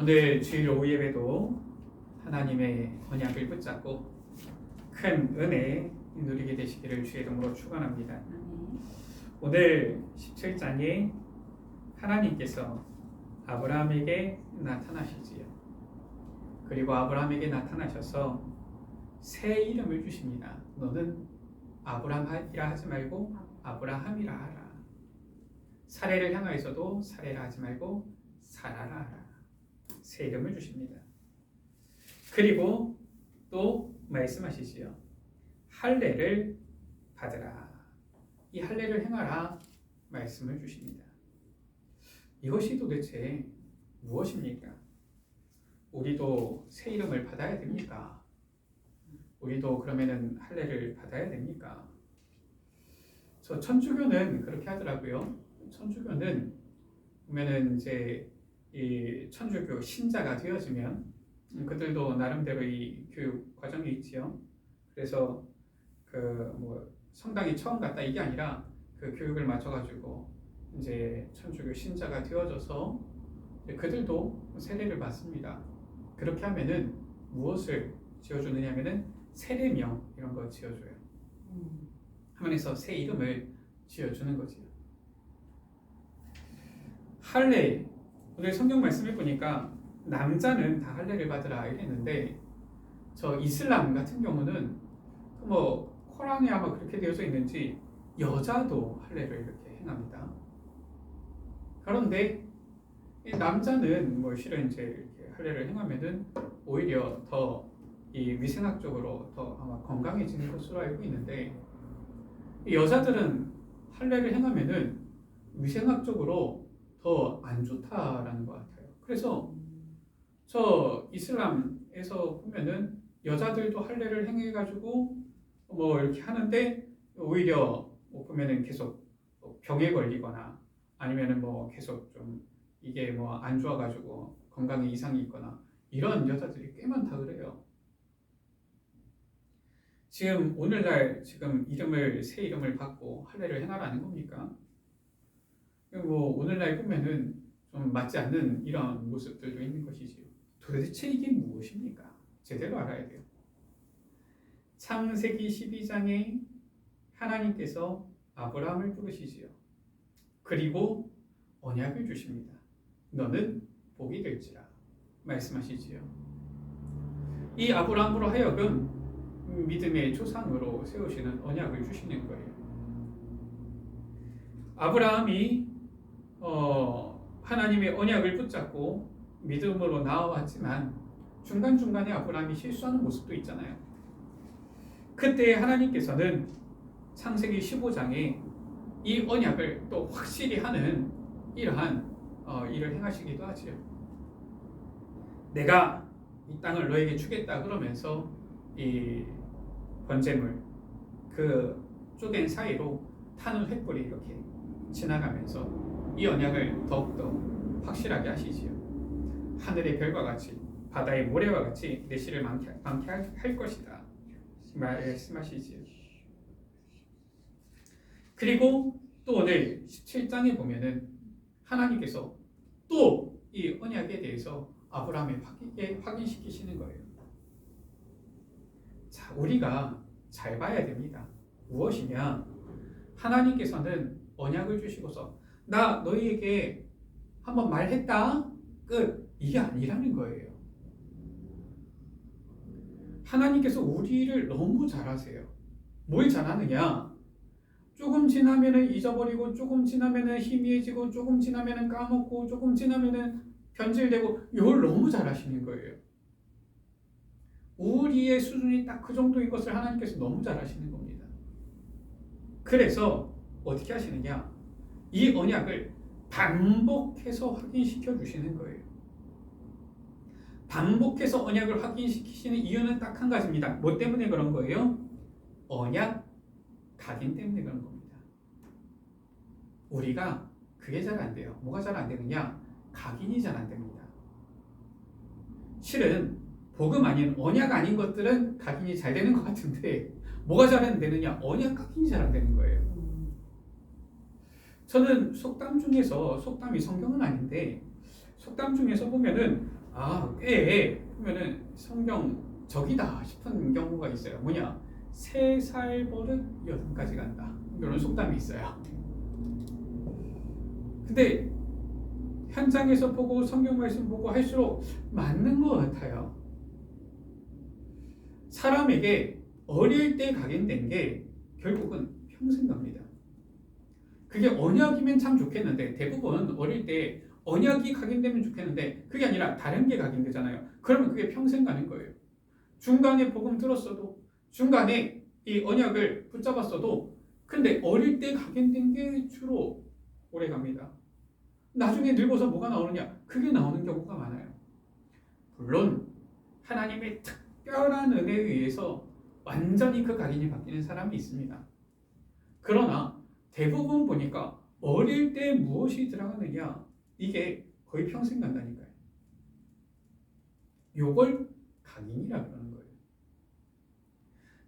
오늘 주일 오후 예배도 하나님의 언약을 붙잡고 큰 은혜 누리게 되시기를 주의 이름으로 축원합니다. 오늘 17장에 하나님께서 아브라함에게 나타나시지요. 그리고 아브라함에게 나타나셔서 새 이름을 주십니다. 너는 아브라함이라 하지 말고 아브라함이라 하라. 사례를 향하여서도 사례라 하지 말고 사라라 하라. 새 이름을 주십니다. 그리고 또 말씀하시지요. 할례를 받으라. 이 할례를 행하라 말씀을 주십니다. 이것이 도대체 무엇입니까? 우리도 새 이름을 받아야 됩니까? 우리도 그러면은 할례를 받아야 됩니까? 저 천주교는 그렇게 하더라고요. 천주교는 보면은 이제 이 천주교 신자가 되어지면 그들도 나름대로 이 교육 과정이 있지요. 그래서 그 뭐 성당에 처음 갔다 이게 아니라 그 교육을 맞춰가지고 이제 천주교 신자가 되어져서 그들도 세례를 받습니다. 그렇게 하면은 무엇을 지어주느냐면은 세례명 이런 거 지어줘요. 하면서 새 이름을 지어주는 거지요. 할례, 오늘 성경 말씀을 보니까 남자는 다 할례를 받으라 이랬는데 저 이슬람 같은 경우는 뭐 코란에 아마 그렇게 되어져 있는지 여자도 할례를 이렇게 행합니다. 그런데 이 남자는 뭐 실은 이제 이렇게 할례를 행하면은 오히려 더 이 위생학적으로 더 아마 건강해지는 것으로 알고 있는데 이 여자들은 할례를 행하면은 위생학적으로 더 안 좋다라는 것 같아요. 그래서 저 이슬람에서 보면은 여자들도 할례를 행해가지고 뭐 이렇게 하는데 오히려 뭐 보면은 계속 병에 걸리거나 아니면은 뭐 계속 좀 이게 뭐 안 좋아가지고 건강에 이상이 있거나 이런 여자들이 꽤 많다 그래요. 지금 오늘날 지금 새 이름을 받고 할례를 행하라는 겁니까? 뭐 오늘날 보면은 좀 맞지 않는 이런 모습들도 있는 것이지요. 도대체 이게 무엇입니까? 제대로 알아야 돼요. 창세기 12장에 하나님께서 아브라함을 부르시지요. 그리고 언약을 주십니다. 너는 복이 될지라 말씀하시지요. 이 아브라함으로 하여금 믿음의 조상으로 세우시는 언약을 주시는 거예요. 아브라함이 하나님의 언약을 붙잡고 믿음으로 나아왔지만 중간중간에 아브라함이 실수하는 모습도 있잖아요. 그때 하나님께서는 창세기 15장에 이 언약을 또 확실히 하는 이러한 일을 행하시기도 하지요. 내가 이 땅을 너에게 주겠다 그러면서 이 번제물 그 쪼갠 사이로 타는 횃불이 이렇게 지나가면서 이 언약을 더욱더 확실하게 하시지요. 하늘의 별과 같이 바다의 모래와 같이 내 씨를 많게 할 것이다 말씀하시지요. 그리고 또 오늘 17장에 보면은 하나님께서 또 이 언약에 대해서 아브라함에게 확인시키시는 거예요. 자, 우리가 잘 봐야 됩니다. 무엇이냐? 하나님께서는 언약을 주시고서 나 너희에게 한번 말했다 끝 이게 아니라는 거예요. 하나님께서 우리를 너무 잘 아세요. 뭘 잘하느냐? 조금 지나면은 잊어버리고 조금 지나면은 희미해지고 조금 지나면은 까먹고 조금 지나면은 변질되고 이걸 너무 잘 하시는 거예요. 우리의 수준이 딱 그 정도인 것을 하나님께서 너무 잘 하시는 겁니다. 그래서 어떻게 하시느냐? 이 언약을 반복해서 확인시켜 주시는 거예요. 반복해서 언약을 확인시키시는 이유는 딱 한 가지입니다. 뭐 때문에 그런 거예요? 언약 각인 때문에 그런 겁니다. 우리가 그게 잘 안 돼요. 뭐가 잘 안 되느냐? 각인이 잘 안 됩니다. 실은 복음 아닌 언약 아닌 것들은 각인이 잘 되는 것 같은데 뭐가 잘 안 되느냐? 언약 각인이 잘 안 되는 거예요. 저는 속담 중에서 속담이 성경은 아닌데 속담 중에서 보면은 꽤 보면은 성경 적이다 싶은 경우가 있어요. 뭐냐? 3살 버릇 6까지 간다. 이런 속담이 있어요. 근데 현장에서 보고 성경 말씀 보고 할수록 맞는 것 같아요. 사람에게 어릴 때 각인된 게 결국은 평생 갑니다. 그게 언약이면 참 좋겠는데 대부분 어릴 때 언약이 각인되면 좋겠는데 그게 아니라 다른 게 각인되잖아요. 그러면 그게 평생 가는 거예요. 중간에 복음 들었어도 중간에 이 언약을 붙잡았어도 근데 어릴 때 각인된 게 주로 오래 갑니다. 나중에 늙어서 뭐가 나오느냐? 그게 나오는 경우가 많아요. 물론 하나님의 특별한 은혜에 의해서 완전히 그 각인이 바뀌는 사람이 있습니다. 그러나 대부분 보니까 어릴 때 무엇이 들어가느냐 이게 거의 평생 간다니까요. 요걸 각인이라 그러는 거예요.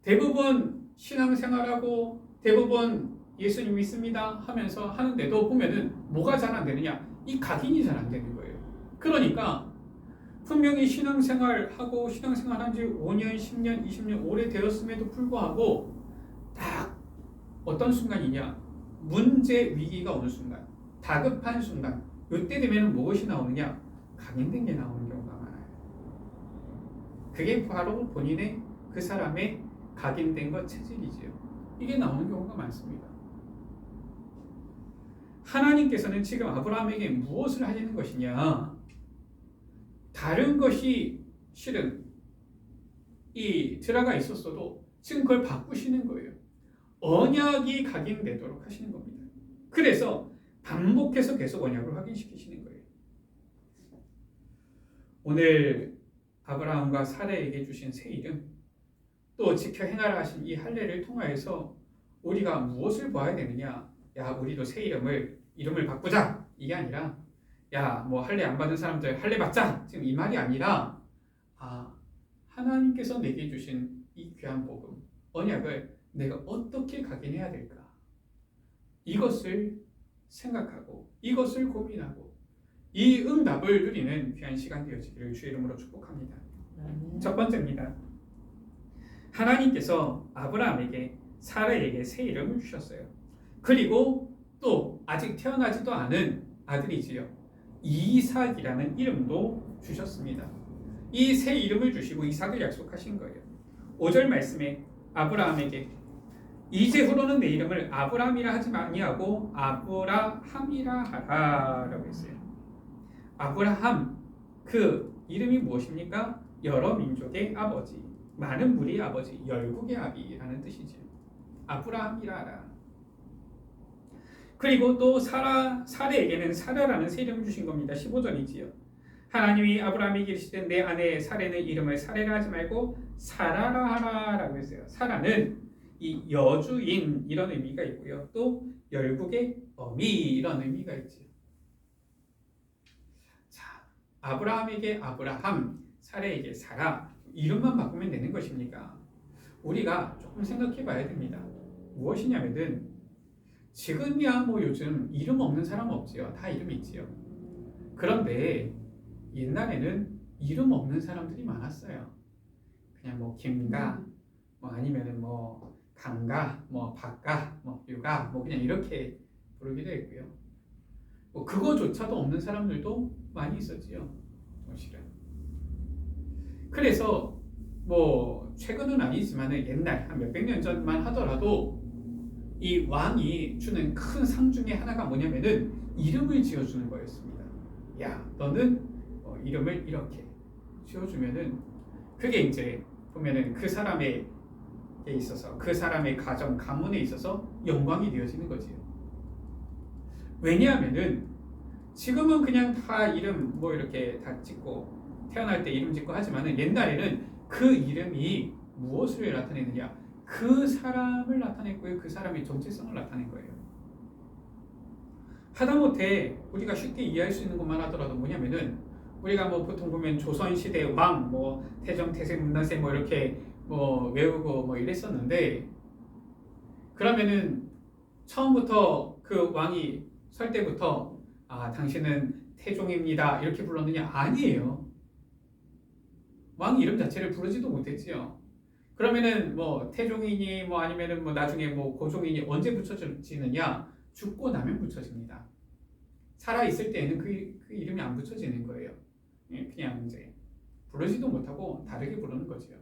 대부분 신앙생활하고 대부분 예수님 믿습니다 하면서 하는데도 보면은 뭐가 잘 안 되느냐? 이 각인이 잘 안 되는 거예요. 그러니까 분명히 신앙생활하고 신앙생활한 지 5년, 10년, 20년 오래 되었음에도 불구하고 딱 어떤 순간이냐? 문제 위기가 오는 순간, 다급한 순간, 이때 되면 무엇이 나오느냐? 각인된 게 나오는 경우가 많아요. 그게 바로 본인의 그 사람의 각인된 것 체질이지요. 이게 나오는 경우가 많습니다. 하나님께서는 지금 아브라함에게 무엇을 하시는 것이냐? 다른 것이 실은 이 들어가 있었어도 지금 그걸 바꾸시는 거예요. 언약이 각인되도록 하시는 겁니다. 그래서 반복해서 계속 언약을 확인시키시는 거예요. 오늘 아브라함과 사라에게 주신 새 이름, 또 지켜 행하라 하신 이 할례를 통하여서 우리가 무엇을 봐야 되느냐? 야, 우리도 새 이름을 바꾸자. 이게 아니라 야, 뭐 할례 안 받은 사람들 할례 받자. 지금 이 말이 아니라 하나님께서 내게 주신 이 귀한 복음, 언약을 내가 어떻게 각인해야 될까? 이것을 생각하고 이것을 고민하고 이 응답을 누리는 귀한 시간 되어지기를 주의 이름으로 축복합니다. 첫 번째입니다. 하나님께서 아브라함에게 사라에게 새 이름을 주셨어요. 그리고 또 아직 태어나지도 않은 아들이지요. 이삭이라는 이름도 주셨습니다. 이 새 이름을 주시고 이삭을 약속하신 거예요. 5절 말씀에 아브라함에게 이제후로는 내 이름을 아브라함이라 하지 아니하고 아브라함이라 하라라고 했어요. 아브라함, 그 이름이 무엇입니까? 여러 민족의 아버지, 많은 무리의 아버지, 열국의 아비라는 뜻이죠. 아브라함이라 하라. 그리고 또 사레에게는 사라라는 새 이름을 주신 겁니다. 15절이지요. 하나님이 아브라함에게 이르시되 내 아내 사레는 이름을 사레라 하지 말고 사라라 하라라고 했어요. 사라는 이 여주인 이런 의미가 있고요. 또 열국의 어미 이런 의미가 있죠. 자, 아브라함에게 아브라함, 사레에게 사라 이름만 바꾸면 되는 것입니까? 우리가 조금 생각해 봐야 됩니다. 무엇이냐면은 지금이야 뭐 요즘 이름 없는 사람 없지요. 다 이름 있지요. 그런데 옛날에는 이름 없는 사람들이 많았어요. 그냥 뭐 김가, 뭐 아니면은 뭐 강가, 뭐 박가, 뭐 유가, 뭐 그냥 이렇게 부르기도 했고요. 뭐 그거조차도 없는 사람들도 많이 있었지요. 실은. 그래서 뭐 최근은 아니지만은 옛날 한 몇백 년 전만 하더라도 이 왕이 주는 큰 상 중에 하나가 뭐냐면은 이름을 지어주는 거였습니다. 야, 너는 이름을 이렇게 지어주면은 그게 이제 보면은 그 사람에게 있어서 그 사람의 가정, 가문에 있어서 영광이 되어지는 거지요. 왜냐하면은 지금은 그냥 다 이름 뭐 이렇게 다 짓고 태어날 때 이름 짓고 하지만은 옛날에는 그 이름이 무엇을 나타내느냐? 그 사람을 나타냈고요. 그 사람의 정체성을 나타낸 거예요. 하다못해 우리가 쉽게 이해할 수 있는 것만 하더라도 뭐냐면은 우리가 뭐 보통 보면 조선시대 왕, 뭐 태정, 태세, 문나세 뭐 이렇게 뭐 외우고 뭐 이랬었는데 그러면은 처음부터 그 왕이 설 때부터 당신은 태종입니다 이렇게 불렀느냐? 아니에요. 왕 이름 자체를 부르지도 못했지요. 그러면은 뭐 태종이니 뭐 아니면은 뭐 나중에 뭐 고종이니 언제 붙여지느냐? 죽고 나면 붙여집니다. 살아 있을 때에는 그 이름이 안 붙여지는 거예요. 그냥 이제 부르지도 못하고 다르게 부르는 거지요.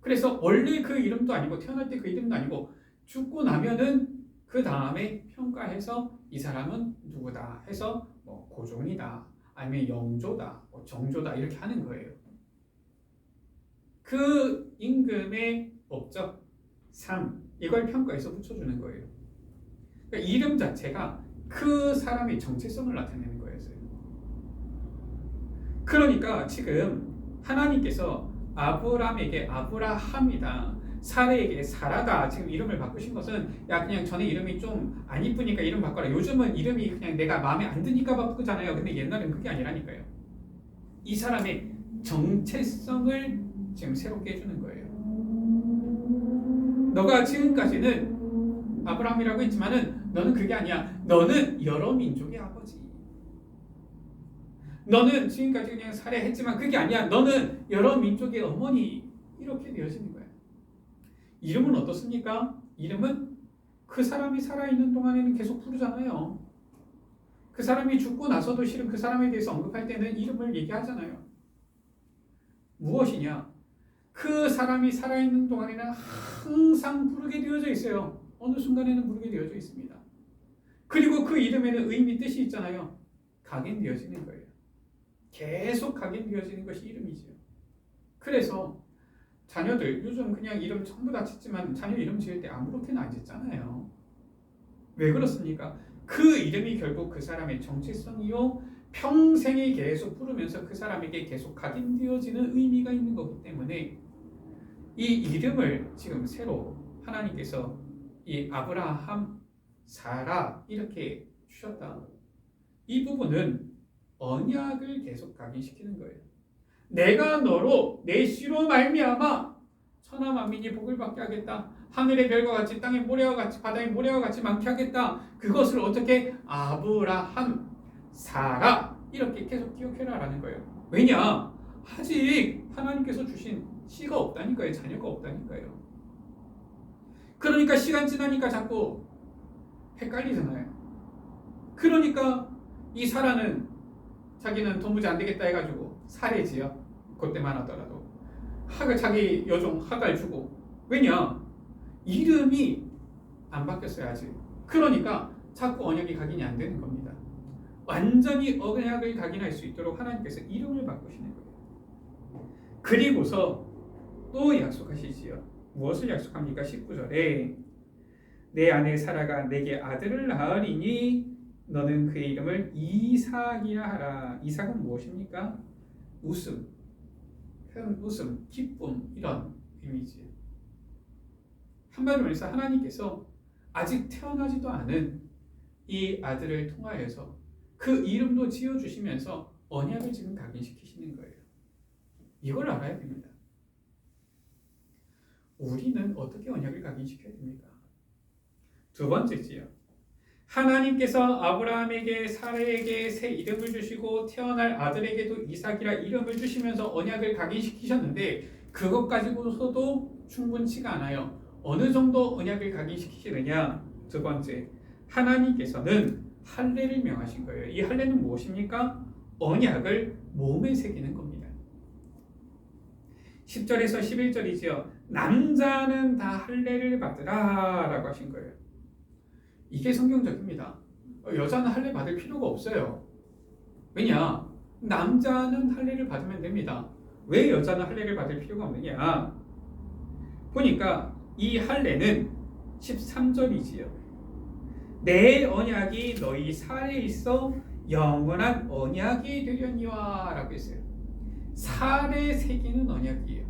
그래서 원래 그 이름도 아니고 태어날 때 그 이름도 아니고 죽고 나면은 그 다음에 평가해서 이 사람은 누구다 해서 뭐 고종이다 아니면 영조다 뭐 정조다 이렇게 하는 거예요. 그 임금의 업적, 삶 이걸 평가해서 붙여주는 거예요. 그러니까 이름 자체가 그 사람의 정체성을 나타내는 거였어요. 그러니까 지금 하나님께서 아브람에게 아브라함이다, 사레에게 사라다 지금 이름을 바꾸신 것은 야 그냥 전에 이름이 좀 안 이쁘니까 이름 바꿔라. 요즘은 이름이 그냥 내가 마음에 안 드니까 바꾸잖아요. 근데 옛날엔 그게 아니라니까요. 이 사람의 정체성을 지금 새롭게 해주는 거예요. 너가 지금까지는 아브라함이라고 했지만은 너는 그게 아니야. 너는 여러 민족의 아버지. 너는 지금까지 그냥 살해했지만 그게 아니야. 너는 여러 민족의 어머니. 이렇게 되어지는 거야. 이름은 어떻습니까? 이름은 그 사람이 살아있는 동안에는 계속 부르잖아요. 그 사람이 죽고 나서도 실은 그 사람에 대해서 언급할 때는 이름을 얘기하잖아요. 무엇이냐? 그 사람이 살아있는 동안에는 항상 부르게 되어져 있어요. 어느 순간에는 부르게 되어져 있습니다. 그리고 그 이름에는 의미, 뜻이 있잖아요. 각인되어지는 거예요. 계속 각인되어지는 것이 이름이죠. 그래서 자녀들 요즘 그냥 이름 전부 다 짓지만 자녀 이름 지을 때 아무렇게나 안 짓잖아요. 왜 그렇습니까? 그 이름이 결국 그 사람의 정체성이요 평생에 계속 부르면서 그 사람에게 계속 각인되어지는 의미가 있는 거기 때문에 이 이름을 지금 새로 하나님께서 이 아브라함, 사라 이렇게 주셨다. 이 부분은 언약을 계속 각인시키는 거예요. 내가 너로 내 씨로 말미암아 천하 만민이 복을 받게 하겠다. 하늘의 별과 같이 땅의 모래와 같이 바다의 모래와 같이 많게 하겠다. 그것을 어떻게 아브라함, 사라 이렇게 계속 기억해라라는 거예요. 왜냐? 아직 하나님께서 주신 씨가 없다니까요. 자녀가 없다니까요. 그러니까 시간 지나니까 자꾸 헷갈리잖아요. 그러니까 이 사라는 자기는 도무지 안 되겠다 해가지고 살해지요. 그때만 하더라도 자기 여종 하갈 주고. 왜냐? 이름이 안 바뀌었어요 아직. 그러니까 자꾸 언약이 각인이 안 되는 겁니다. 완전히 언약을 각인할 수 있도록 하나님께서 이름을 바꾸시는 거예요. 그리고서 또 약속하시지요. 무엇을 약속합니까? 19절에 내 아내 사라가 내게 아들을 낳으리니 너는 그의 이름을 이삭이라 하라. 이삭은 무엇입니까? 웃음, 웃음, 기쁨 이런 의미지요. 한마디로 말해서 하나님께서 아직 태어나지도 않은 이 아들을 통하여서 그 이름도 지어주시면서 언약을 지금 각인시키시는 거예요. 이걸 알아야 됩니다. 우리는 어떻게 언약을 각인시켜야 됩니까? 두 번째지요. 하나님께서 아브라함에게 사라에게 새 이름을 주시고 태어날 아들에게도 이삭이라 이름을 주시면서 언약을 각인시키셨는데 그것 가지고서도 충분치가 않아요. 어느 정도 언약을 각인시키시느냐? 두 번째, 하나님께서는 할례를 명하신 거예요. 이 할례는 무엇입니까? 언약을 몸에 새기는 겁니다. 10절에서 11절이지요. 남자는 다 할례를 받으라 라고 하신 거예요. 이게 성경적입니다. 여자는 할례 받을 필요가 없어요. 왜냐? 남자는 할례를 받으면 됩니다. 왜 여자는 할례를 받을 필요가 없느냐? 보니까 이 할례는 13절이지요. 내 언약이 너희 살에 있어 영원한 언약이 되려니와 라고 했어요. 살에 새기는 언약이에요.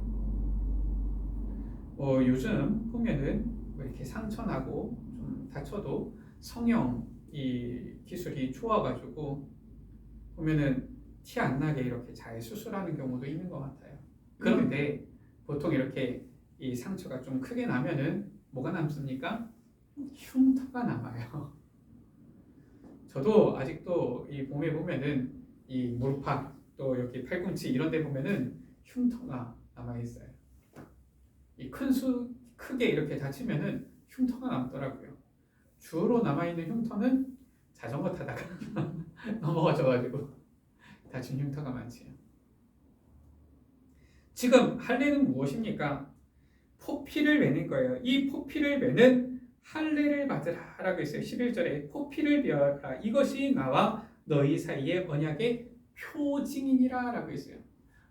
요즘 보면은 뭐 이렇게 상처나고 좀 다쳐도 성형 이 기술이 좋아가지고 보면은 티 안 나게 이렇게 잘 수술하는 경우도 있는 것 같아요. 그런데 보통 이렇게 이 상처가 좀 크게 나면은 뭐가 남습니까? 흉터가 남아요. 저도 아직도 이 몸에 보면은 이 무릎팍 또 여기 팔꿈치 이런 데 보면은 흉터가 남아 있어요. 이 크게 이렇게 다치면은 흉터가 남더라고요. 주로 남아 있는 흉터는 자전거 타다가 넘어져가지고 다친 흉터가 많지요. 지금 할례는 무엇입니까? 포피를 매는 거예요. 이 포피를 매는 할례를 받으라라고 했어요. 11절에 포피를 베어라. 이것이 나와 너희 사이의 언약의 표징이니라라고 했어요.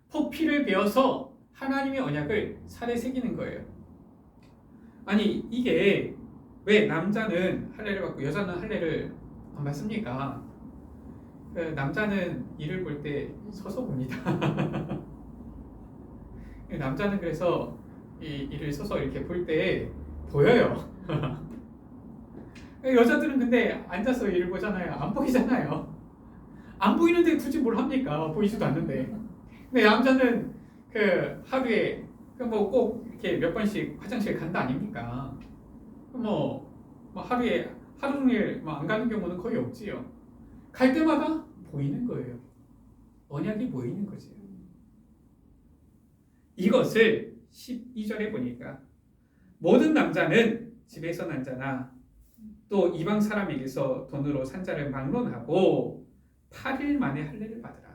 포피를 베어서 하나님의 언약을 살에 새기는 거예요. 아니 이게 왜 남자는 할례를 받고 여자는 할례를 안 받습니까? 남자는 일을 볼 때 서서 봅니다. 남자는 그래서 이 일을 서서 이렇게 볼 때 보여요. 여자들은 근데 앉아서 일을 보잖아요. 안 보이잖아요. 안 보이는데 굳이 뭘 합니까? 보이지도 않는데. 근데 남자는 그 하루에 뭐 꼭 이렇게 몇 번씩 화장실 간다 아닙니까? 뭐 하루에 하루 종일 안 가는 경우는 거의 없지요. 갈 때마다 보이는 거예요. 언약이 보이는 거지요. 이것을 12절에 보니까 모든 남자는 집에서 난 자나 또 이방 사람에게서 돈으로 산 자를 막론하고 8일 만에 할례를 받으라.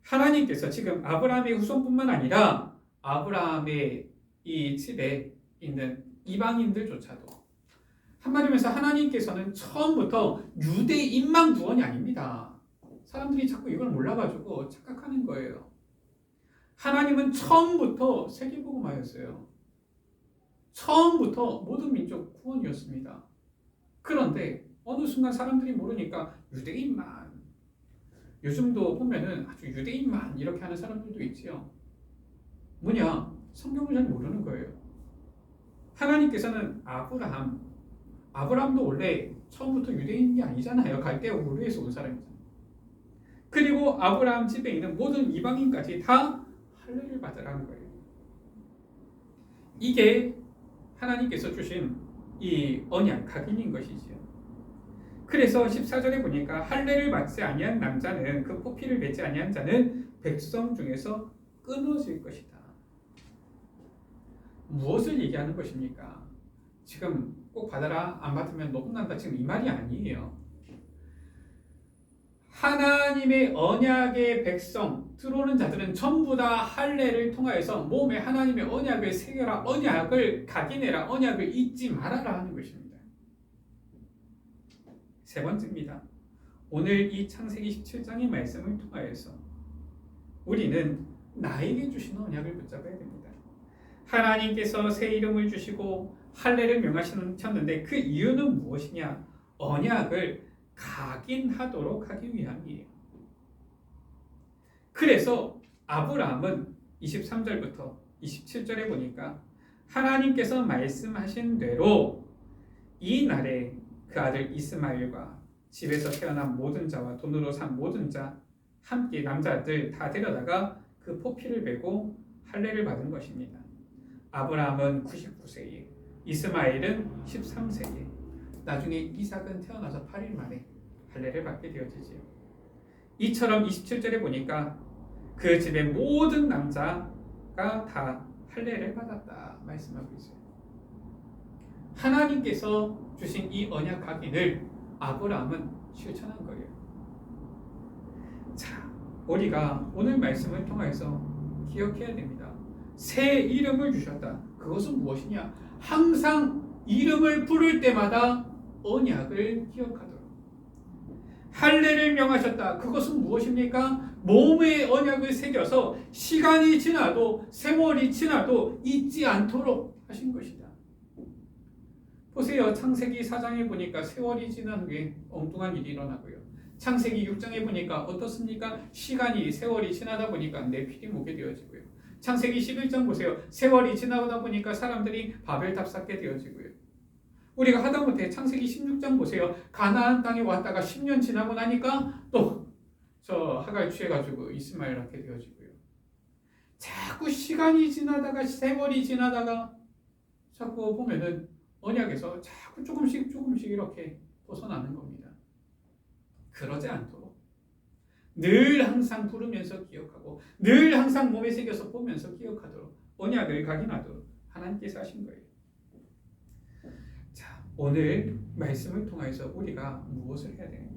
하나님께서 지금 아브라함의 후손뿐만 아니라 아브라함의 이 집에 있는 이방인들조차도 한마디로 해서 하나님께서는 처음부터 유대인만 구원이 아닙니다. 사람들이 자꾸 이걸 몰라가지고 착각하는 거예요. 하나님은 처음부터 세계복음하였어요. 처음부터 모든 민족 구원이었습니다. 그런데 어느 순간 사람들이 모르니까 유대인만, 요즘도 보면은 아주 유대인만 이렇게 하는 사람들도 있지요. 뭐냐? 성경을 잘 모르는 거예요. 하나님께서는 아브라함도 원래 처음부터 유대인이 아니잖아요. 갈대아 우르에서 온 사람이잖아요. 그리고 아브라함 집에 있는 모든 이방인까지 다 할례를 받으라는 거예요. 이게 하나님께서 주신 이 언약 각인인 것이지요. 그래서 14절에 보니까 할례를 받지 아니한 남자는 그 포피를 맺지 아니한 자는 백성 중에서 끊어질 것이다. 무엇을 얘기하는 것입니까? 지금 꼭 받아라, 안 받으면 너 혼난다, 지금 이 말이 아니에요. 하나님의 언약의 백성 들어오는 자들은 전부 다 할례를 통하여서 몸에 하나님의 언약을 새겨라, 언약을 각인해라, 언약을 잊지 말아라 하는 것입니다. 세 번째입니다. 오늘 이 창세기 17장의 말씀을 통하여서 우리는 나에게 주신 언약을 붙잡아야 됩니다. 하나님께서 새 이름을 주시고 할례를 명하셨는데 그 이유는 무엇이냐? 언약을 각인하도록 하기 위함이에요. 그래서 아브라함은 23절부터 27절에 보니까 하나님께서 말씀하신 대로 이 날에 그 아들 이스마엘과 집에서 태어난 모든 자와 돈으로 산 모든 자 함께 남자들 다 데려다가 그 포피를 메고 할례를 받은 것입니다. 아브라함은 99세에 이스마엘은 13세에 나중에 이삭은 태어나서 8일 만에 할례를 받게 되어지지요. 이처럼 27절에 보니까 그 집의 모든 남자가 다 할례를 받았다 말씀하고 있어요. 하나님께서 주신 이 언약 각인을 아브라함은 실천한 거예요. 자, 우리가 오늘 말씀을 통해서 기억해야 됩니다. 새 이름을 주셨다. 그것은 무엇이냐? 항상 이름을 부를 때마다 언약을 기억하도록. 할례를 명하셨다. 그것은 무엇입니까? 몸의 언약을 새겨서 시간이 지나도 세월이 지나도 잊지 않도록 하신 것이다. 보세요. 창세기 4장에 보니까 세월이 지난 후에 엉뚱한 일이 일어나고요. 창세기 6장에 보니까 어떻습니까? 시간이 세월이 지나다 보니까 내필이 묵게 되어지고요. 창세기 11장 보세요. 세월이 지나다 보니까 사람들이 바벨탑 쌓게 되어지고요. 우리가 하다못해 창세기 16장 보세요. 가나안 땅에 왔다가 10년 지나고 나니까 또 저 하갈 취해가지고 이스마엘 낳게 되어지고요. 자꾸 시간이 지나다가 세월이 지나다가 자꾸 보면은 언약에서 자꾸 조금씩 이렇게 벗어나는 겁니다. 그러지 않도록 늘 항상 부르면서 기억하고 늘 항상 몸에 새겨서 보면서 기억하도록 언약을 각인하도록 하나님께서 하신 거예요. 자, 오늘 말씀을 통해서 우리가 무엇을 해야 되느냐?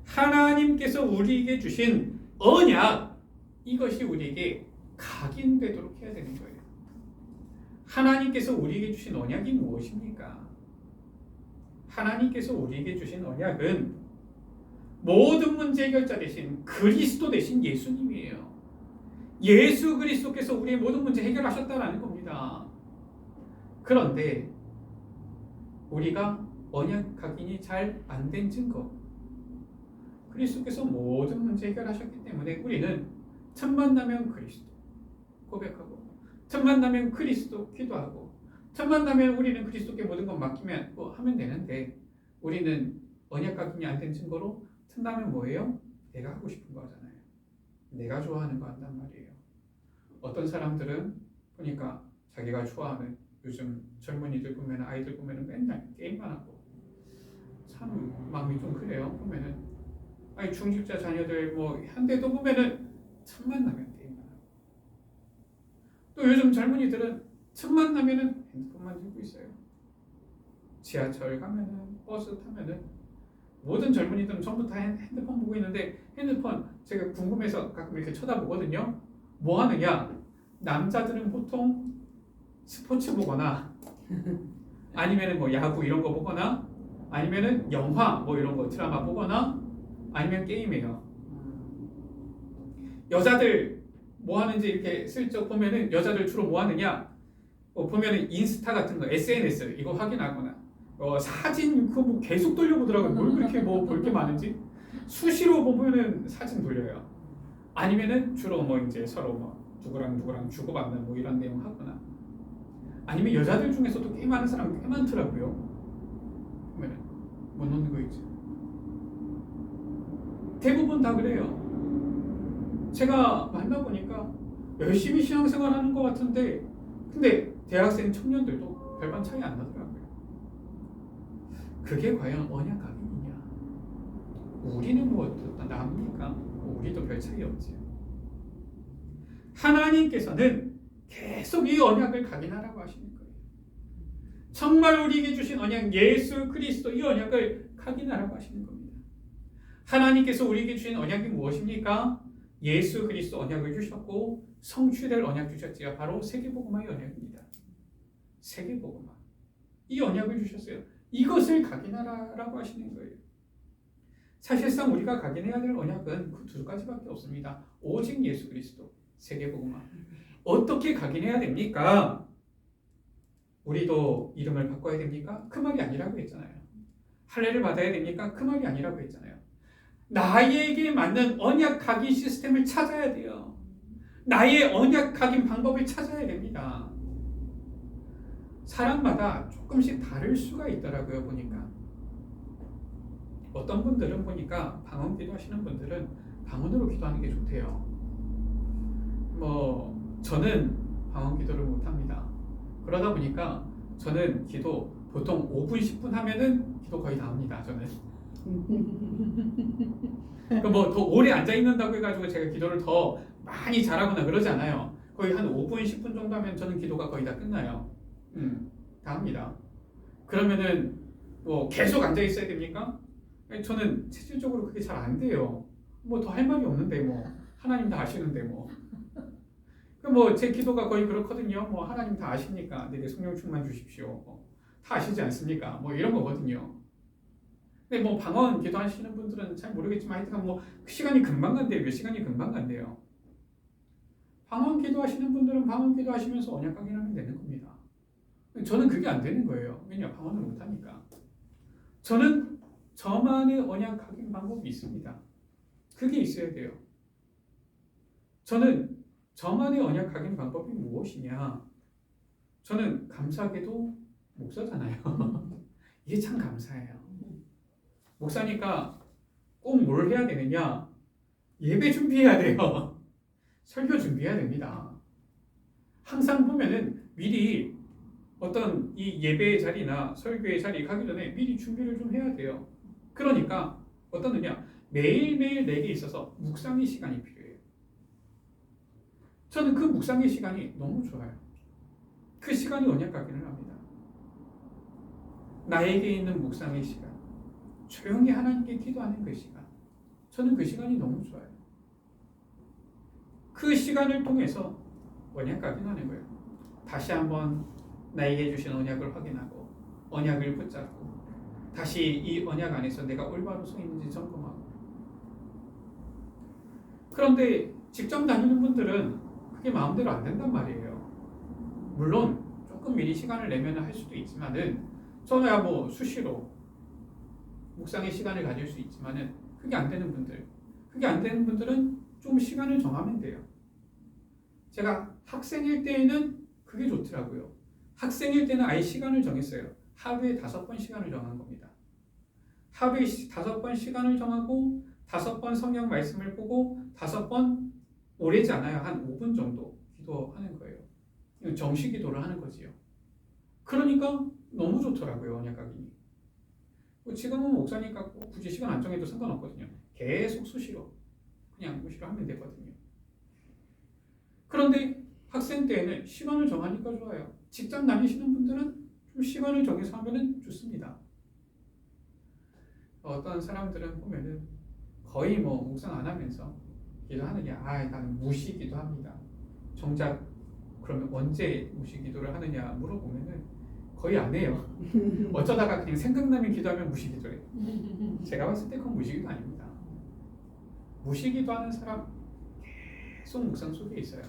하나님께서 우리에게 주신 언약, 이것이 우리에게 각인되도록 해야 되는 거예요. 하나님께서 우리에게 주신 언약이 무엇입니까? 하나님께서 우리에게 주신 언약은 모든 문제 해결자 되신 그리스도 되신 예수님이에요. 예수 그리스도께서 우리의 모든 문제 해결하셨다는 겁니다. 그런데 우리가 언약 각인이 잘 안 된 증거, 그리스도께서 모든 문제 해결하셨기 때문에 우리는 첫 만나면 그리스도 고백하고, 첫 만나면 그리스도 기도하고, 첫 만나면 우리는 그리스도께 모든 것 맡기면 하면 되는데, 우리는 언약 각인이 안 된 증거로 첫나면 뭐예요? 내가 하고 싶은 거 하잖아요. 내가 좋아하는 거 한단 말이에요. 어떤 사람들은 보니까 자기가 좋아하는, 요즘 젊은이들 보면, 아이들 보면 맨날 게임만 하고, 참 마음이 좀 그래요. 보면은 아니 중직자 자녀들 한데도 보면은 첫 만나면 게임만 하고, 또 요즘 젊은이들은 첫 만나면은 핸드폰만 들고 있어요. 지하철 가면은, 버스 타면은 모든 젊은이들은 전부 다 핸드폰 보고 있는데, 핸드폰 제가 궁금해서 가끔 이렇게 쳐다보거든요. 뭐 하느냐? 남자들은 보통 스포츠 보거나 아니면은 야구 이런 거 보거나 아니면은 영화 이런 거 드라마 보거나 아니면 게임해요. 여자들 뭐 하는지 이렇게 슬쩍 보면은, 여자들 주로 뭐 하느냐? 보면은 인스타 같은 거, SNS 이거 확인하거나, 사진 그거 계속 돌려보더라고요. 뭘 그렇게 볼 게 많은지 수시로 보면은 사진 돌려요. 아니면은 주로 이제 서로 누구랑 주고받는 이런 내용 하거나, 아니면 여자들 중에서도 게임하는 사람 꽤 많더라고요. 보면은 못 놓는 거 있죠. 대부분 다 그래요. 제가 만나보니까 열심히 신앙생활하는 것 같은데, 근데 대학생 청년들도 별반 차이 안 나더라고요. 그게 과연 언약 각인이냐? 우리는 납니까? 우리도 별 차이 없지. 하나님께서는 계속 이 언약을 각인하라고 하시는 거예요. 정말 우리에게 주신 언약, 예수 그리스도, 이 언약을 각인하라고 하시는 겁니다. 하나님께서 우리에게 주신 언약이 무엇입니까? 예수 그리스도 언약을 주셨고, 성취될 언약 주셨지요. 바로 세계복음화의 언약입니다. 세계복음화, 이 언약을 주셨어요. 이것을 각인하라고 하시는 거예요. 사실상 우리가 각인해야 될 언약은 그 두 가지밖에 없습니다. 오직 예수 그리스도, 세계복음화. 어떻게 각인해야 됩니까? 우리도 이름을 바꿔야 됩니까? 그 말이 아니라고 했잖아요. 할례를 받아야 됩니까? 그 말이 아니라고 했잖아요. 나에게 맞는 언약 각인 시스템을 찾아야 돼요. 나의 언약 각인 방법을 찾아야 됩니다. 사람마다 조금씩 다를 수가 있더라고요. 보니까 어떤 분들은 보니까 방언 기도하시는 분들은 방언으로 기도하는 게 좋대요. 저는 방언 기도를 못합니다. 그러다 보니까 저는 기도 보통 5분 10분 하면은 기도 거의 다 합니다. 저는 더 오래 앉아 있는다고 해가지고 제가 기도를 더 많이 잘하거나 그러지 않아요. 거의 한 5분 10분 정도 하면 저는 기도가 거의 다 끝나요. 다 합니다. 그러면은 계속 앉아 있어야 됩니까? 저는 체질적으로 그게 잘 안 돼요. 더 할 말이 없는데 하나님 다 아시는데 제 기도가 거의 그렇거든요. 하나님 다 아시니까 내게 성령 충만 주십시오. 다 아시지 않습니까? 이런 거거든요. 근데 방언 기도하시는 분들은 잘 모르겠지만 하여튼 시간이 금방 간대요. 몇 시간이 금방 간대요. 방언 기도하시는 분들은 방언 기도하시면서 언약 각인하면 되는 겁니다. 저는 그게 안 되는 거예요. 왜냐? 방언을 못하니까. 저는 저만의 언약 각인 방법이 있습니다. 그게 있어야 돼요. 저는 저만의 언약 각인 방법이 무엇이냐? 저는 감사하게도 목사잖아요. 이게 참 감사해요. 목사니까 꼭 뭘 해야 되느냐? 예배 준비해야 돼요. 설교 준비해야 됩니다. 항상 보면은 미리 어떤 이 예배의 자리나 설교의 자리 가기 전에 미리 준비를 좀 해야 돼요. 그러니까 어떠느냐? 매일매일 내게 있어서 묵상의 시간이 필요해요. 저는 그 묵상의 시간이 너무 좋아요. 그 시간이 언약 같기는 합니다. 나에게 있는 묵상의 시간, 조용히 하나님께 기도하는 그 시간, 저는 그 시간이 너무 좋아요. 그 시간을 통해서 언약 확인하는 거예요. 다시 한번 나에게 주신 언약을 확인하고 언약을 붙잡고 다시 이 언약 안에서 내가 올바로 서 있는지 점검하고. 그런데 직장 다니는 분들은 그게 마음대로 안 된단 말이에요. 물론 조금 미리 시간을 내면 할 수도 있지만은 저야 뭐 수시로 묵상의 시간을 가질 수 있지만은 그게 안 되는 분들은 좀 시간을 정하면 돼요. 제가 학생일 때에는 그게 좋더라고요. 학생일 때는 아예 시간을 정했어요. 하루에 5번 시간을 정한 겁니다. 하루에 5번 시간을 정하고 5번 성경 말씀을 보고 5번 오래지 않아요. 한 5분 정도 기도하는 거예요. 정시 기도를 하는 거지요. 그러니까 너무 좋더라고요. 언약 확인이. 지금은 목사니까 굳이 시간 안 정해도 상관없거든요. 계속 수시로 그냥 무시로 하면 되거든요. 그런데 학생 때에는 시간을 정하니까 좋아요. 직장 다니시는 분들은 좀 시간을 정해서 하면 좋습니다. 어떤 사람들은 보면은 거의 뭐 묵상 안 하면서 기도하느냐? 나는 무시 기도합니다. 정작 그러면 언제 무시 기도를 하느냐 물어보면은 거의 안 해요. 어쩌다가 그냥 생각나면 기도하면 무시 기도해요. 제가 봤을 때 그건 무시 기도 아닙니다. 무시 기도하는 사람 계속 묵상 속에 있어요.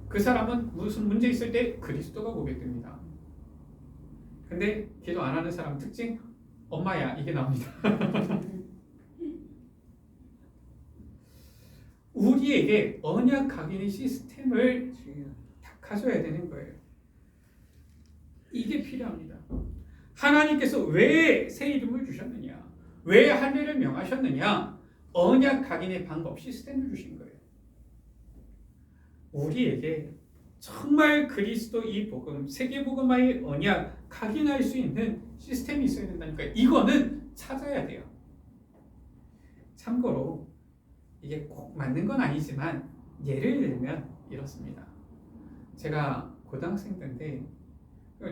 그 사람은 무슨 문제 있을 때 그리스도가 고백됩니다. 근데 기도 안 하는 사람 특징, 엄마야, 이게 나옵니다. 우리에게 언약 각인의 시스템을 다 가져야 되는 거예요. 이게 필요합니다. 하나님께서 왜 새 이름을 주셨느냐? 왜 할례를 명하셨느냐? 언약 각인의 방법, 시스템을 주신 거예요. 우리에게 정말 그리스도 이 복음, 세계복음화의 언약 각인할 수 있는 시스템이 있어야 된다니까. 이거는 찾아야 돼요. 참고로 이게 꼭 맞는 건 아니지만 예를 들면 이렇습니다. 제가 고등학생 때인데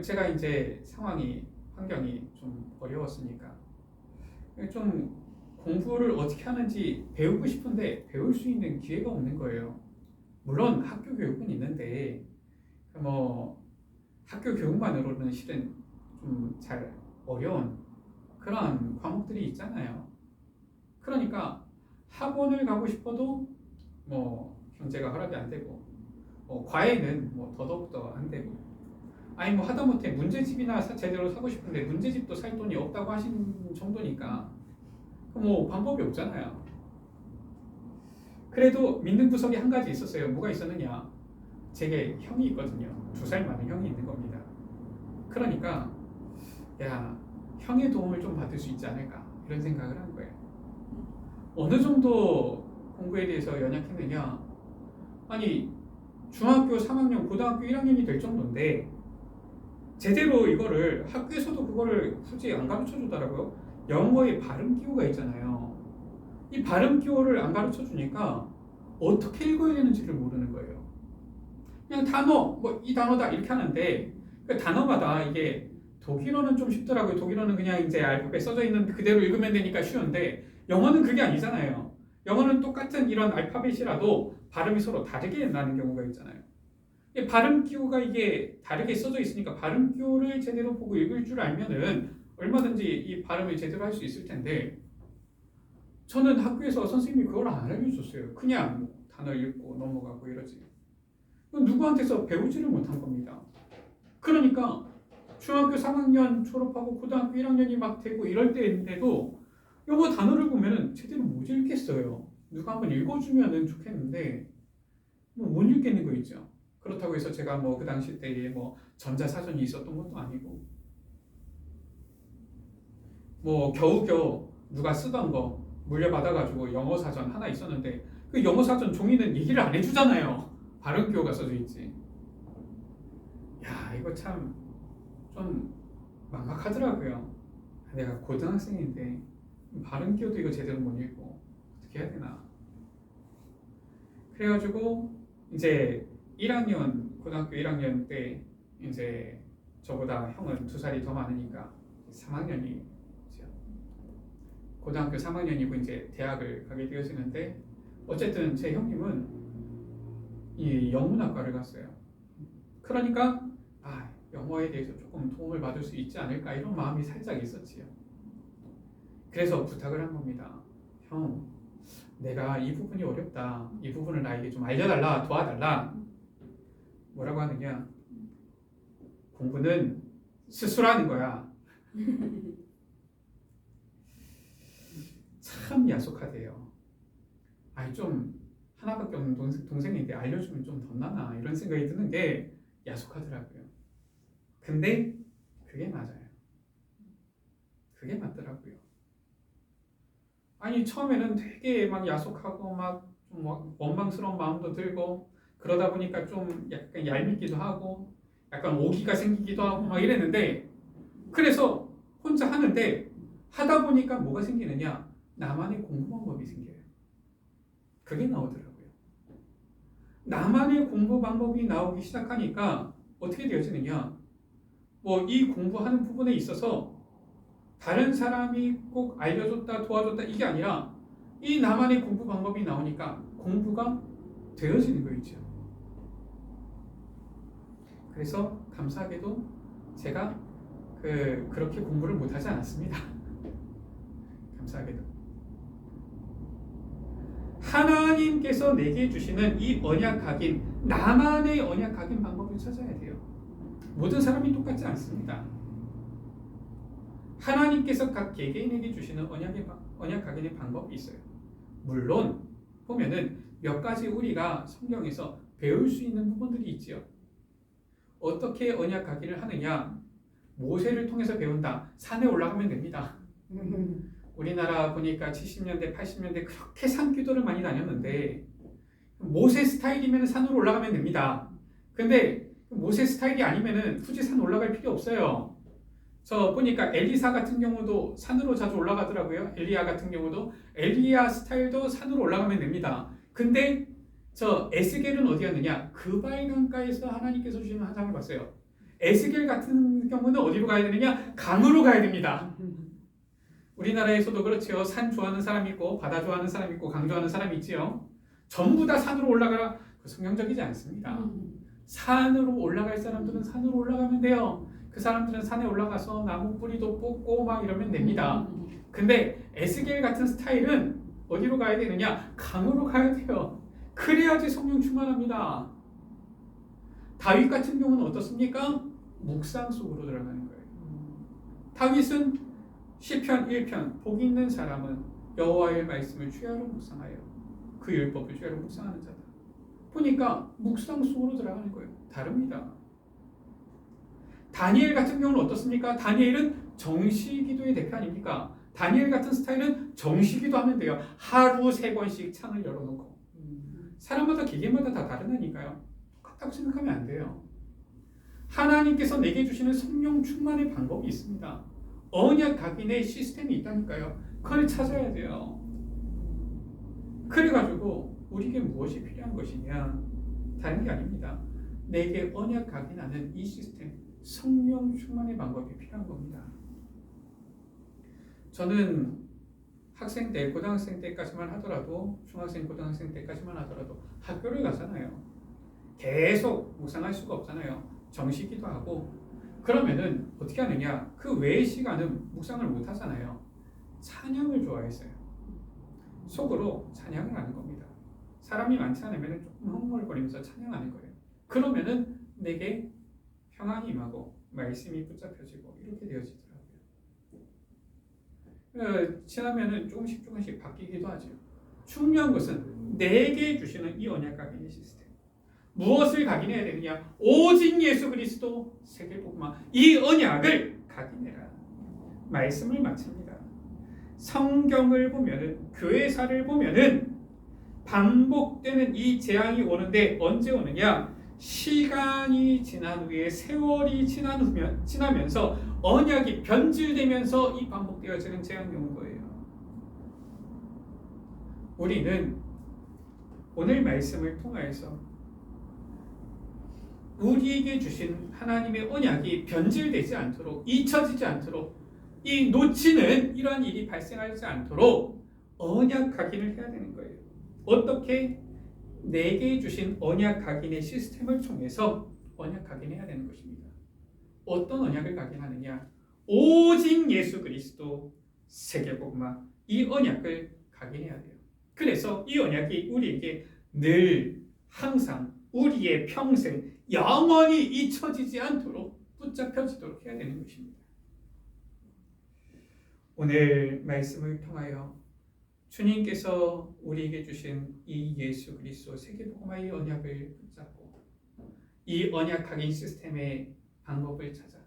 제가 이제 환경이 좀 어려웠으니까 좀 공부를 어떻게 하는지 배우고 싶은데 배울 수 있는 기회가 없는 거예요. 물론 학교 교육은 있는데 뭐 학교 교육만으로는 실은 좀 잘 어려운 그런 과목들이 있잖아요. 그러니까 학원을 가고 싶어도 뭐 경제가 허락이 안 되고 과외는 뭐 더더욱더 안 되고 아니 뭐 하다못해 문제집이나 제대로 사고 싶은데 문제집도 살 돈이 없다고 하신 정도니까 뭐 방법이 없잖아요. 그래도 믿는 구석이 한 가지 있었어요. 뭐가 있었느냐? 제게 형이 있거든요. 2살 많은 형이 있는 겁니다. 그러니까 야, 형의 도움을 좀 받을 수 있지 않을까 이런 생각을 한 거예요. 어느 정도 공부에 대해서 연약했느냐? 아니 중학교 3학년, 고등학교 1학년이 될 정도인데 제대로 이거를 학교에서도 그거를 굳이 안 가르쳐 주더라고요. 영어의 발음 기호가 있잖아요. 이 발음 기호를 안 가르쳐 주니까 어떻게 읽어야 되는지를 모르는 거예요. 그냥 단어, 뭐 이 단어다 이렇게 하는데 그 단어마다 이게 독일어는 좀 쉽더라고요. 독일어는 그냥 이제 알파벳 써져 있는 그대로 읽으면 되니까 쉬운데 영어는 그게 아니잖아요. 영어는 똑같은 이런 알파벳이라도 발음이 서로 다르게 나는 경우가 있잖아요. 발음 기호가 이게 다르게 써져 있으니까 발음 기호를 제대로 보고 읽을 줄 알면은 얼마든지 이 발음을 제대로 할 수 있을 텐데 저는 학교에서 선생님이 그걸 안 알려줬어요. 그냥 뭐 단어 읽고 넘어가고 이러지. 누구한테서 배우지를 못한 겁니다. 그러니까 중학교 3학년 졸업하고 고등학교 1학년이 막 되고 이럴 때인데도 영어 단어를 보면은 제대로 못 읽겠어요. 누가 한번 읽어주면은 좋겠는데 뭐 못 읽겠는 거 있죠. 그렇다고 해서 제가 뭐 그 당시 때에 뭐 전자사전이 있었던 것도 아니고 뭐 겨우겨우 누가 쓰던 거 물려받아가지고 영어 사전 하나 있었는데 그 영어 사전 종이는 얘기를 안 해주잖아요. 발음 기호가 써져 있지. 야, 이거 참 좀 막막하더라고요. 내가 고등학생인데 발음 기호도 이거 제대로 못 읽고 어떻게 해야 되나. 그래가지고 이제 1학년 고등학교 1학년 때 이제 저보다 형은 2살이 더 많으니까 3학년이 고등학교 3학년이고 이제 대학을 가게 되어지는데 어쨌든 제 형님은 이 영문학과를 갔어요. 그러니까 영어에 대해서 조금 도움을 받을 수 있지 않을까 이런 마음이 살짝 있었지요. 그래서 부탁을 한 겁니다. 형, 내가 이 부분이 어렵다. 이 부분을 나에게 좀 알려달라, 도와달라. 뭐라고 하느냐? 공부는 스스로 하는 거야. 참 야속하대요. 좀 하나밖에 없는 동생인데 알려주면 좀 덧나나 이런 생각이 드는 게 야속하더라고요. 근데 그게 맞아요. 그게 맞더라고요. 처음에는 되게 막 야속하고 막 원망스러운 마음도 들고 그러다 보니까 좀 약간 얄밉기도 하고 약간 오기가 생기기도 하고 막 이랬는데 그래서 혼자 하는데 하다 보니까 뭐가 생기느냐? 나만의 공부 방법이 생겨요. 그게 나오더라고요. 나만의 공부 방법이 나오기 시작하니까 어떻게 되어지느냐? 이 공부하는 부분에 있어서 다른 사람이 꼭 알려줬다 도와줬다 이게 아니라 이 나만의 공부 방법이 나오니까 공부가 되어지는 거 있죠. 그래서 감사하게도 제가 그렇게 공부를 못하지 않았습니다. 감사하게도 하나님께서 내게 주시는 이 언약 각인, 나만의 언약 각인 방법을 찾아야 돼요. 모든 사람이 똑같지 않습니다. 하나님께서 각 개개인에게 주시는 언약 각인의 방법이 있어요. 물론 보면은 몇 가지 우리가 성경에서 배울 수 있는 부분들이 있지요. 어떻게 언약 각인을 하느냐? 모세를 통해서 배운다. 산에 올라가면 됩니다. 우리나라 보니까 70년대, 80년대 그렇게 산기도를 많이 다녔는데 모세 스타일이면 산으로 올라가면 됩니다. 근데 모세 스타일이 아니면은 굳이 산 올라갈 필요 없어요. 저 보니까 엘리사 같은 경우도 산으로 자주 올라가더라고요. 엘리야 같은 경우도 엘리야 스타일도 산으로 올라가면 됩니다. 근데 저 에스겔은 어디 갔느냐? 그발강가에서 하나님께서 주시는 환상을 봤어요. 에스겔 같은 경우는 어디로 가야 되느냐? 강으로 가야 됩니다. 우리나라에서도 그렇죠. 산 좋아하는 사람이 있고 바다 좋아하는 사람이 있고 강 좋아하는 사람이 있지요. 전부 다 산으로 올라가라. 성경적이지 않습니다. 산으로 올라갈 사람들은 산으로 올라가면 돼요. 그 사람들은 산에 올라가서 나무 뿌리도 뽑고 막 이러면 됩니다. 근데 에스겔 같은 스타일은 어디로 가야 되느냐? 강으로 가야 돼요. 그래야지 성령 충만합니다. 다윗 같은 경우는 어떻습니까? 묵상 속으로 들어가는 거예요. 다윗은 시편 1편 복 있는 사람은 여호와의 말씀을 주야로 묵상하여 그 율법을 주야로 묵상하는 자다. 보니까 묵상 속으로 들어가는 거예요. 다릅니다. 다니엘 같은 경우는 어떻습니까? 다니엘은 정시기도의 대표 아닙니까? 다니엘 같은 스타일은 정시기도 하면 돼요. 하루 3번씩 창을 열어놓고. 사람마다 기계마다 다 다르다니까요. 똑같다고 생각하면 안 돼요. 하나님께서 내게 주시는 성령 충만의 방법이 있습니다. 언약 각인의 시스템이 있다니까요. 그걸 찾아야 돼요. 그래가지고 우리에게 무엇이 필요한 것이냐? 다른 게 아닙니다. 내게 언약 각인하는 이 시스템, 성령 충만의 방법이 필요한 겁니다. 저는 학생 때, 고등학생 때까지만 하더라도, 중학생, 고등학생 때까지만 하더라도 학교를 가잖아요. 계속 묵상할 수가 없잖아요. 정시기도 하고. 그러면은 어떻게 하느냐? 그 외의 시간은 묵상을 못 하잖아요. 찬양을 좋아했어요. 속으로 찬양을 하는 겁니다. 사람이 많지 않으면 조금 흥얼거리면서 찬양하는 거예요. 그러면은 내게 평안이 임하고 말씀이 붙잡혀지고 이렇게 되어지더라고요. 지나면은 조금씩 바뀌기도 하죠. 중요한 것은 내게 주시는 이 언약 각인의 시스템. 무엇을 각인해야 되느냐? 오직 예수 그리스도 세계복음화 이 언약을 각인해라. 말씀을 마칩니다. 성경을 보면은 교회사를 보면은 반복되는 이 재앙이 오는데 언제 오느냐? 시간이 지난 후에 세월이 지나면서 언약이 변질되면서 이 반복되어지는 재앙이 오는 거예요. 우리는 오늘 말씀을 통하여서 우리에게 주신 하나님의 언약이 변질되지 않도록, 잊혀지지 않도록, 이 놓치는 이러한 일이 발생하지 않도록 언약 각인을 해야 되는 거예요. 어떻게? 내게 주신 언약 각인의 시스템을 통해서 언약 각인해야 되는 것입니다. 어떤 언약을 각인하느냐? 오직 예수 그리스도 세계복음화, 이 언약을 각인해야 돼요. 그래서 이 언약이 우리에게 늘 항상 우리의 평생 영원히 잊혀지지 않도록 붙잡혀지도록 해야 되는 것입니다. 오늘 말씀을 통하여 주님께서 우리에게 주신 이 예수 그리스도 세계복음화의 언약을 붙잡고 이 언약 각인 시스템의 방법을 찾아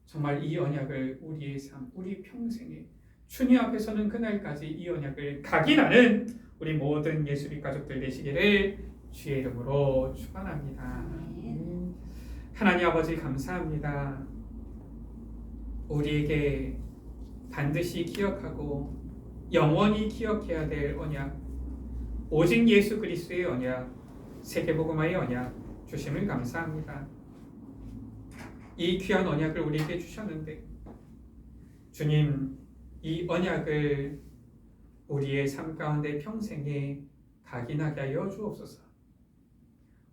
정말 이 언약을 우리의 삶, 우리 평생에 주님 앞에서는 그날까지 이 언약을 각인하는 우리 모든 예수리 가족들 되시기를 주의 이름으로 축원합니다. 하나님 아버지 감사합니다. 우리에게 반드시 기억하고 영원히 기억해야 될 언약, 오직 예수 그리스도의 언약, 세계복음화의 언약 주심을 감사합니다. 이 귀한 언약을 우리에게 주셨는데 주님, 이 언약을 우리의 삶 가운데 평생에 각인하게 하여 주옵소서.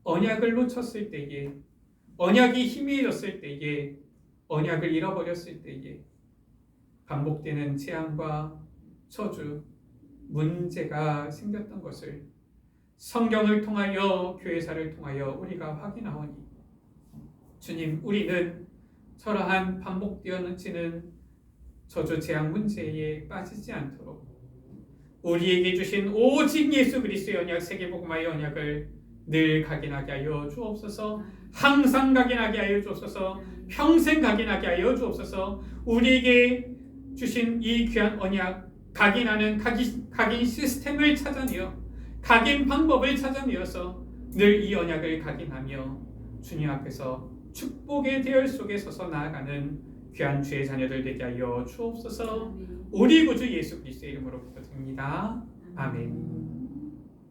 언약을 놓쳤을 때에, 언약이 희미해졌을 때에, 언약을 잃어버렸을 때에 반복되는 재앙과 저주, 문제가 생겼던 것을 성경을 통하여, 교회사를 통하여 우리가 확인하오니 주님, 우리는 저러한 반복되어 넘치는 저주 재앙 문제에 빠지지 않도록 우리에게 주신 오직 예수 그리스도의 언약, 세계복음화의 언약을 늘 각인하게 하여 주옵소서. 항상 각인하게 하여 주옵소서. 평생 각인하게 하여 주옵소서. 우리에게 주신 이 귀한 언약, 각인하는 각인 시스템을 찾아내어 각인 방법을 찾아내어서 늘 이 언약을 각인하며 주님 앞에서 축복의 대열 속에 서서 나아가는 귀한 주의 자녀들 되게 하여 주옵소서. 우리 구주 예수 그리스도의 이름으로 부탁드립니다. 아멘.